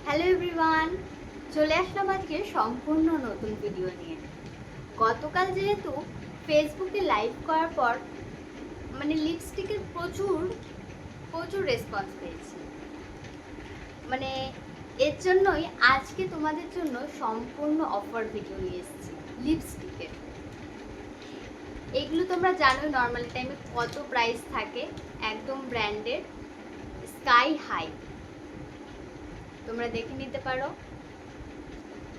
Hello everyone, চলে আসলাম আজকে সম্পূর্ণ নতুন ভিডিও নিয়ে। গতকাল যেহেতু ফেসবুকে লাইভ করার পর লিপস্টিকের প্রচুর প্রচুর রেসপন্স পেয়েছি। মানে এর জন্যই আজকে তোমাদের জন্য সম্পূর্ণ অফার ভিডিও নিয়ে এসেছি লিপস্টিকের। এগুলো তোমরা জানোই নর্মাল টাইমে কত প্রাইস থাকে, একদম ব্র্যান্ডেড, স্কাই হাই। তোমরা দেখে নিতে পারো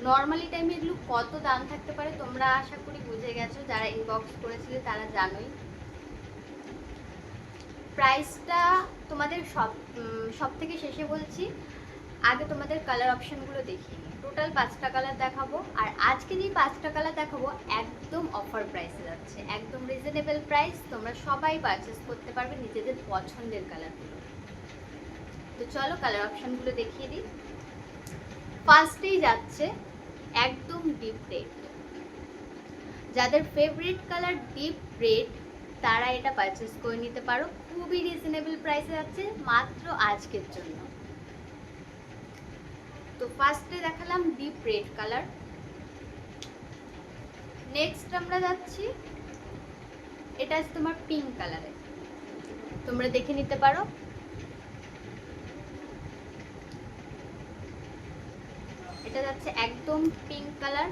নর্মালি টাইমে এগুলো কত দাম থাকতে পারে। তোমরা আশা করি বুঝে গেছো, যারা ইনবক্স করেছিলে তারা জানোই। প্রাইসটা তোমাদের সব থেকে শেষে বলছি। আগে তোমাদের কালার অপশনগুলো দেখিয়ে নিই। টোটাল 5টা কালার দেখাবো, আর আজকে যেই 5টা কালার দেখাবো একদম অফার প্রাইসে যাচ্ছে, একদম রিজনেবল প্রাইস। তোমরা সবাই পারচেস করতে পারবে নিজেদের পছন্দের কালারগুলো। তো চলো কালার অপশনগুলো দেখিয়ে দিই। ফার্স্টেই যাচ্ছে একদম ডিপ রেড। যাদের ফেভারিট কালার ডিপ রেড তারা এটা পারচেস করে নিতে পারো, খুবই রিজনেবল প্রাইসে যাচ্ছে মাত্র আজকের জন্য। তো ফার্স্টে দেখালাম ডিপ রেড কালার। নেক্সট আমরা যাচ্ছি, এটা আছে তোমার পিঙ্ক কালারে। তোমরা দেখে নিতে পারো। এটা যাচ্ছে একদম পিঙ্ক কালার।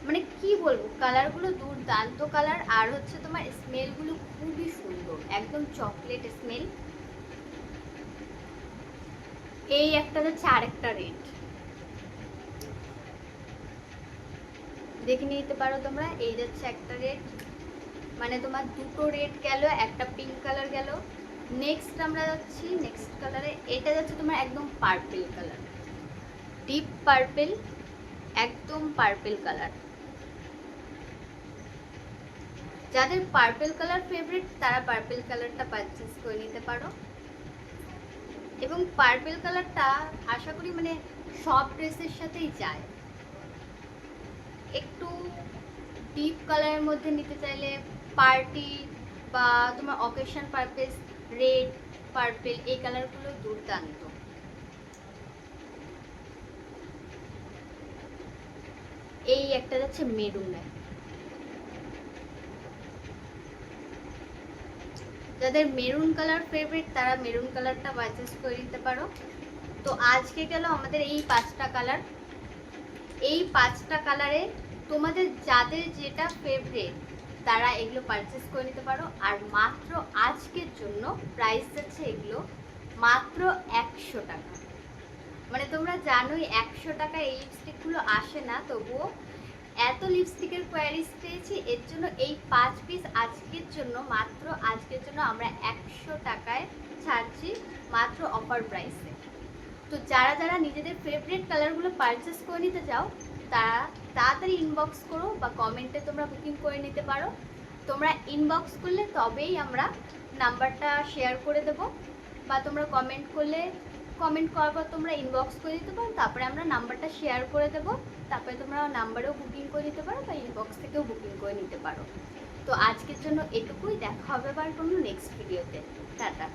মানে কি বলবো, কালারগুলো দুর্দান্ত কালার, আর হচ্ছে তোমার স্মেলগুলো খুবই সুন্দর, একদম চকলেট স্মেল। এই একটা যাচ্ছে আরেকটা রেড, দেখে নিতে পারো তোমরা। এই যাচ্ছে একটা রেড, মানে তোমার দুটো রেড গেল, একটা পিঙ্ক কালার গেল। নেক্সট আমরা যাচ্ছি নেক্সট কালারে। এটা যাচ্ছে তোমার একদম পার্পল কালার, ডিপ পার্পল, একদম পার্পল কালার। যাদের পার্পল কালার ফেভারিট তারা পার্পল কালারটা পারচেস করে নিতে পারো। এবং পার্পল কালারটা আশা করি সব ড্রেসের সাথেই যায়। একটু ডিপ কালারের মধ্যে নিতে চাইলে পার্টি বা তোমার অকেশন পারপাস, রেড পার্পল এই কালারগুলো দুর্দান্ত। এই একটা যাচ্ছে মেরুনে। যাদের মেরুন কালার ফেভারিট তারা মেরুন কালারটা পারচেস করে নিতে পারো। তো আজকে গেল আমাদের এই 5টা কালার। এই 5টা কালারে তোমাদের যাদের যেটা ফেভারিট তারা এগুলো পারচেস করে নিতে পারো। আর মাত্র আজকের জন্য প্রাইস যাচ্ছে এগুলো মাত্র 100 টাকা। মানে তোমরা জানোই 100 টাকা এই লিপস্টিকগুলো আসে না, তবুও এত লিপস্টিকের কোয়ারিজ পেয়েছি। এর জন্য এই 5 পিস আজকের জন্য, মাত্র আজকের জন্য আমরা 100 টাকায় ছাড়ছি, মাত্র অফার প্রাইসে। তো যারা যারা নিজেদের ফেভারিট কালারগুলো পারচেস করে নিতে চাও তারা তাড়াতাড়ি ইনবক্স করো, বা কমেন্টে তোমরা বুকিং করে নিতে পারো। তোমরা ইনবক্স করলে তবেই আমরা নাম্বারটা শেয়ার করে দেব, বা তোমরা কমেন্ট করলে কমেন্ট করার পর তোমরা ইনবক্স করে দিতে পারো, তারপরে আমরা নাম্বারটা শেয়ার করে দেবো। তারপরে তোমরা নাম্বারেও বুকিং করে নিতে পারো বা ইনবক্স থেকেও বুকিং করে নিতে পারো। তো আজকের জন্য এটুকুই, দেখা হবে আবার কোনো নেক্সট ভিডিওতে। টাটা।